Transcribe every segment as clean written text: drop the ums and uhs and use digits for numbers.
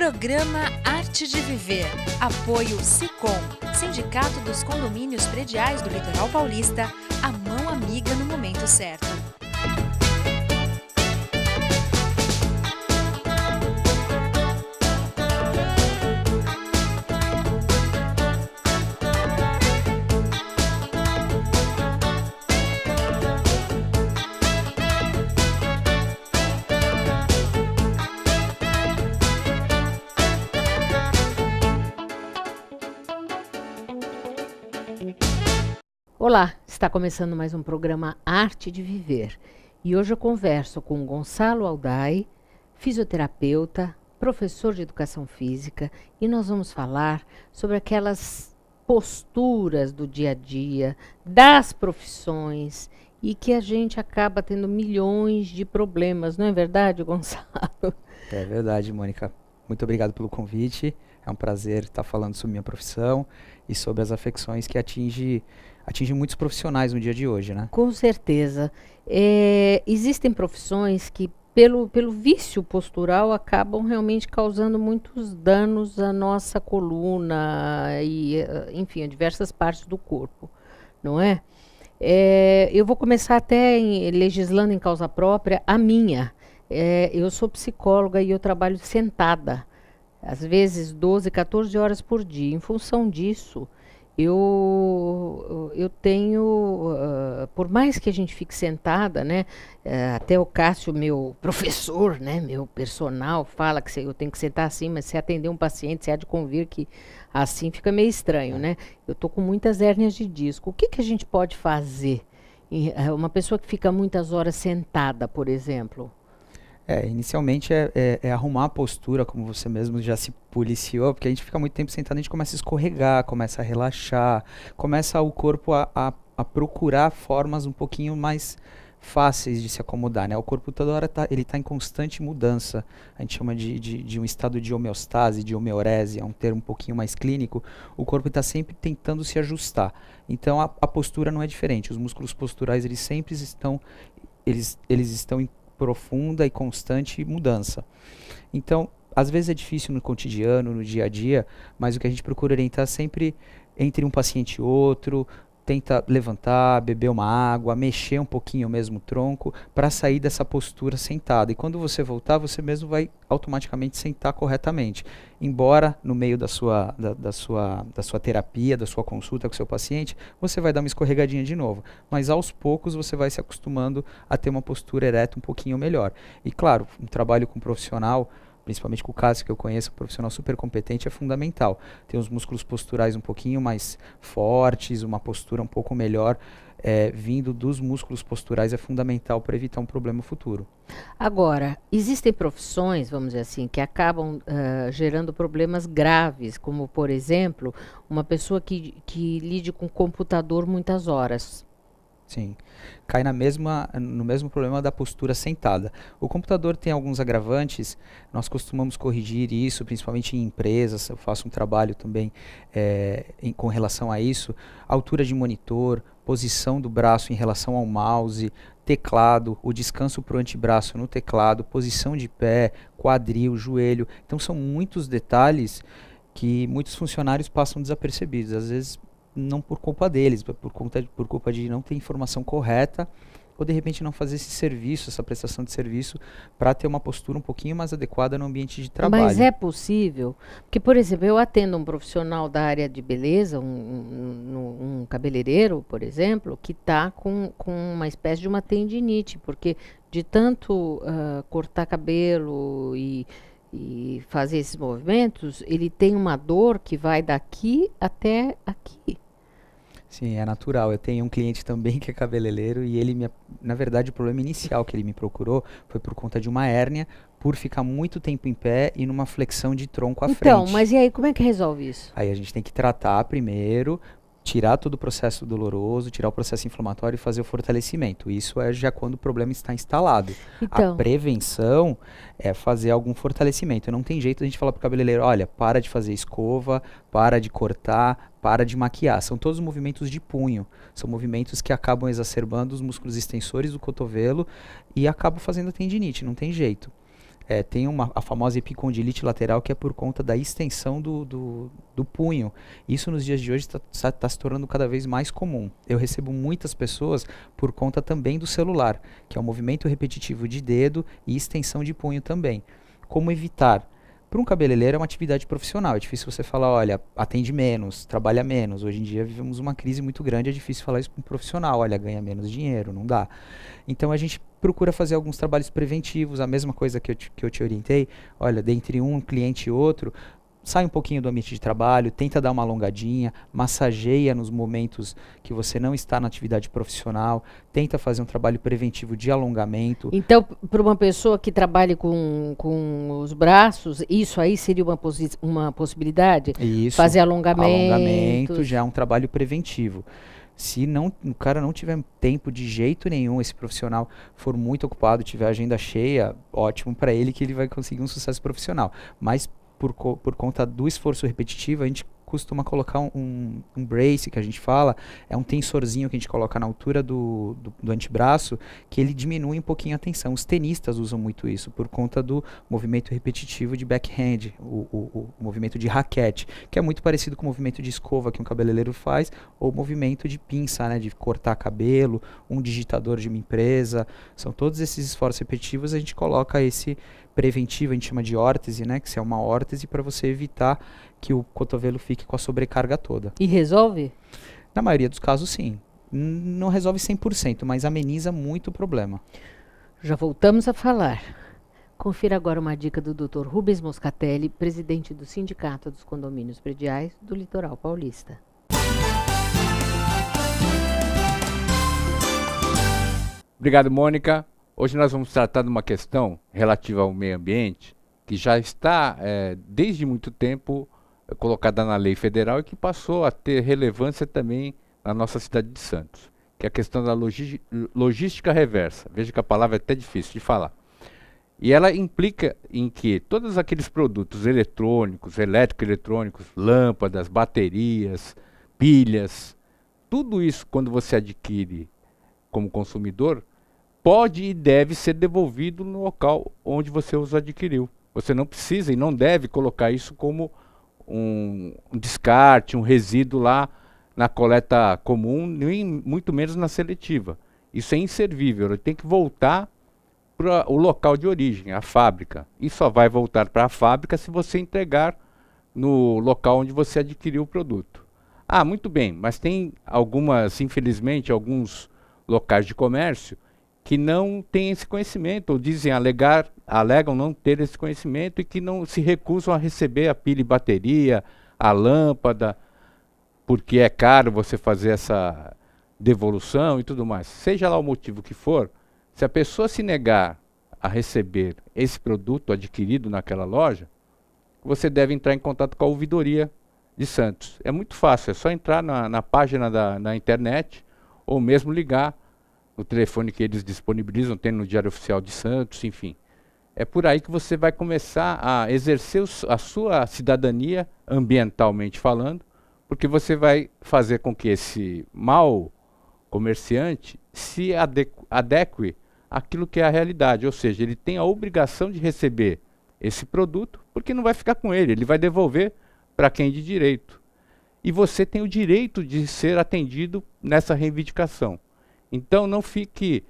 Programa Arte de Viver. Apoio Sicom, Sindicato dos Condomínios Prediais do Litoral Paulista, a mão amiga no momento certo. Olá, está começando mais um programa Arte de Viver e hoje eu converso com Gonçalo Alday, fisioterapeuta, professor de educação física, e nós vamos falar sobre aquelas posturas do dia a dia, das profissões e que a gente acaba tendo milhões de problemas, não é verdade, Gonçalo? É verdade, Mônica. Muito obrigado pelo convite. É um prazer estar falando sobre minha profissão e sobre as afecções que atinge muitos profissionais no dia de hoje, né? Com certeza. Existem profissões que, pelo vício postural, acabam realmente causando muitos danos à nossa coluna e, enfim, a diversas partes do corpo, não é? Eu vou começar até legislando em causa própria a minha. Eu sou psicóloga e eu trabalho sentada, às vezes 12, 14 horas por dia. Em função disso, eu tenho, por mais que a gente fique sentada, né, até o Cássio, meu professor, né, meu personal, fala que eu tenho que sentar assim, mas se atender um paciente, se há de convir que assim fica meio estranho, né? Eu estou com muitas hérnias de disco. O que a gente pode fazer? Uma pessoa que fica muitas horas sentada, por exemplo. Inicialmente é arrumar a postura, como você mesmo já se policiou, porque a gente fica muito tempo sentado, a gente começa a escorregar, começa a relaxar, começa o corpo a procurar formas um pouquinho mais fáceis de se acomodar, né? O corpo toda hora ele tá em constante mudança. A gente chama de um estado de homeostase, de homeorese, é um termo um pouquinho mais clínico. O corpo está sempre tentando se ajustar. Então a postura não é diferente. Os músculos posturais eles sempre estão em profunda e constante mudança. Então, às vezes é difícil no cotidiano, no dia a dia, mas o que a gente procura orientar sempre entre um paciente e outro, tenta levantar, beber uma água, mexer um pouquinho mesmo o tronco, para sair dessa postura sentada. E quando você voltar, você mesmo vai automaticamente sentar corretamente. Embora no meio da sua terapia, da sua consulta com o seu paciente, você vai dar uma escorregadinha de novo. Mas aos poucos você vai se acostumando a ter uma postura ereta um pouquinho melhor. E claro, um trabalho com um profissional, principalmente com o Cássio, que eu conheço, um profissional super competente, é fundamental. Ter os músculos posturais um pouquinho mais fortes, uma postura um pouco melhor, vindo dos músculos posturais é fundamental para evitar um problema futuro. Agora, existem profissões, vamos dizer assim, que acabam gerando problemas graves, como, por exemplo, uma pessoa que lide com computador muitas horas. Sim, cai no mesmo problema da postura sentada. O computador tem alguns agravantes, nós costumamos corrigir isso, principalmente em empresas, eu faço um trabalho também com relação a isso, altura de monitor, posição do braço em relação ao mouse, teclado, o descanso para o antebraço no teclado, posição de pé, quadril, joelho. Então são muitos detalhes que muitos funcionários passam desapercebidos, às vezes não por culpa deles, por culpa de não ter informação correta, ou de repente não fazer esse serviço, essa prestação de serviço, para ter uma postura um pouquinho mais adequada no ambiente de trabalho. Mas é possível? Porque, por exemplo, eu atendo um profissional da área de beleza, um cabeleireiro, por exemplo, que está com uma espécie de uma tendinite, porque de tanto cortar cabelo e fazer esses movimentos, ele tem uma dor que vai daqui até aqui. Sim, é natural. Eu tenho um cliente também que é cabeleireiro e na verdade, o problema inicial que ele me procurou foi por conta de uma hérnia, por ficar muito tempo em pé e numa flexão de tronco à frente. Então, mas e aí, como é que resolve isso? Aí a gente tem que tratar primeiro, tirar todo o processo doloroso, tirar o processo inflamatório e fazer o fortalecimento. Isso é já quando o problema está instalado. Então, A prevenção é fazer algum fortalecimento. Não tem jeito a gente falar para o cabeleireiro, olha, para de fazer escova, para de cortar, para de maquiar. São todos movimentos de punho. São movimentos que acabam exacerbando os músculos extensores do cotovelo e acabam fazendo a tendinite. Não tem jeito. Tem a famosa epicondilite lateral, que é por conta da extensão do punho. Isso nos dias de hoje está se tornando cada vez mais comum. Eu recebo muitas pessoas por conta também do celular, que é um movimento repetitivo de dedo e extensão de punho também. Como evitar? Para um cabeleireiro é uma atividade profissional. É difícil você falar, olha, atende menos, trabalha menos. Hoje em dia vivemos uma crise muito grande, é difícil falar isso para um profissional. Olha, ganha menos dinheiro, não dá. Então a gente procura fazer alguns trabalhos preventivos, a mesma coisa que eu te orientei. Olha, dentre um cliente e outro, sai um pouquinho do ambiente de trabalho, tenta dar uma alongadinha, massageia nos momentos que você não está na atividade profissional, tenta fazer um trabalho preventivo de alongamento. Então, para uma pessoa que trabalhe com os braços, isso aí seria uma possibilidade? Isso, fazer alongamento. Alongamento já é um trabalho preventivo. Se o cara não tiver tempo de jeito nenhum, esse profissional for muito ocupado, tiver a agenda cheia, ótimo para ele, que ele vai conseguir um sucesso profissional. Mas por conta do esforço repetitivo, a gente costuma colocar um brace, que a gente fala, é um tensorzinho que a gente coloca na altura do antebraço, que ele diminui um pouquinho a tensão. Os tenistas usam muito isso, por conta do movimento repetitivo de backhand, o movimento de raquete, que é muito parecido com o movimento de escova que um cabeleireiro faz, ou o movimento de pinça, né, de cortar cabelo, um digitador de uma empresa. São todos esses esforços repetitivos, a gente coloca esse preventivo, a gente chama de órtese, né, que é uma órtese para você evitar que o cotovelo fique com a sobrecarga toda. E resolve? Na maioria dos casos, sim. Não resolve 100%, mas ameniza muito o problema. Já voltamos a falar. Confira agora uma dica do Dr. Rubens Moscatelli, presidente do Sindicato dos Condomínios Prediais do Litoral Paulista. Obrigado, Mônica. Hoje nós vamos tratar de uma questão relativa ao meio ambiente que já está, desde muito tempo, colocada na lei federal e que passou a ter relevância também na nossa cidade de Santos, que é a questão da logística reversa. Veja que a palavra é até difícil de falar. E ela implica em que todos aqueles produtos eletrônicos, eletroeletrônicos, lâmpadas, baterias, pilhas, tudo isso, quando você adquire como consumidor, pode e deve ser devolvido no local onde você os adquiriu. Você não precisa e não deve colocar isso como um descarte, um resíduo lá na coleta comum, nem muito menos na seletiva. Isso é inservível, ele tem que voltar para o local de origem, a fábrica. E só vai voltar para a fábrica se você entregar no local onde você adquiriu o produto. Ah, muito bem, mas tem infelizmente, alguns locais de comércio que não têm esse conhecimento, ou alegam não ter esse conhecimento e que não se recusam a receber a pilha e bateria, a lâmpada, porque é caro você fazer essa devolução e tudo mais. Seja lá o motivo que for, se a pessoa se negar a receber esse produto adquirido naquela loja, você deve entrar em contato com a ouvidoria de Santos. É muito fácil, é só entrar na página na internet ou mesmo ligar no telefone que eles disponibilizam, tem no Diário Oficial de Santos, enfim. É por aí que você vai começar a exercer a sua cidadania, ambientalmente falando, porque você vai fazer com que esse mau comerciante se adeque àquilo que é a realidade, ou seja, ele tem a obrigação de receber esse produto, porque não vai ficar com ele vai devolver para quem de direito. E você tem o direito de ser atendido nessa reivindicação. Então não fique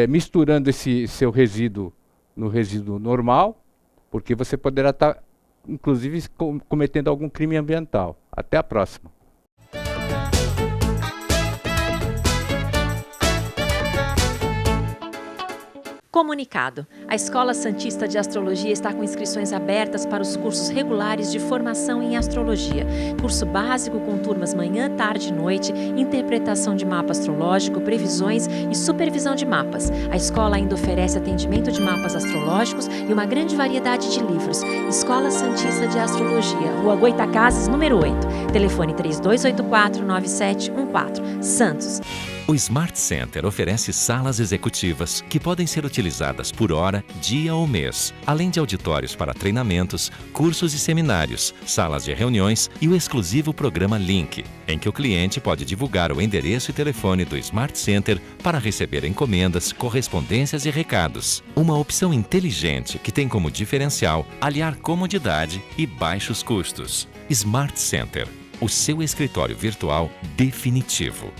misturando esse seu resíduo no resíduo normal, porque você poderá estar, inclusive, cometendo algum crime ambiental. Até a próxima. Comunicado. A Escola Santista de Astrologia está com inscrições abertas para os cursos regulares de formação em astrologia. Curso básico com turmas manhã, tarde e noite, interpretação de mapa astrológico, previsões e supervisão de mapas. A escola ainda oferece atendimento de mapas astrológicos e uma grande variedade de livros. Escola Santista de Astrologia, Rua Goitacazes, número 8. Telefone 3284-9714. Santos. O Smart Center oferece salas executivas que podem ser utilizadas por hora, dia ou mês, além de auditórios para treinamentos, cursos e seminários, salas de reuniões e o exclusivo programa Link, em que o cliente pode divulgar o endereço e telefone do Smart Center para receber encomendas, correspondências e recados. Uma opção inteligente que tem como diferencial aliar comodidade e baixos custos. Smart Center, o seu escritório virtual definitivo.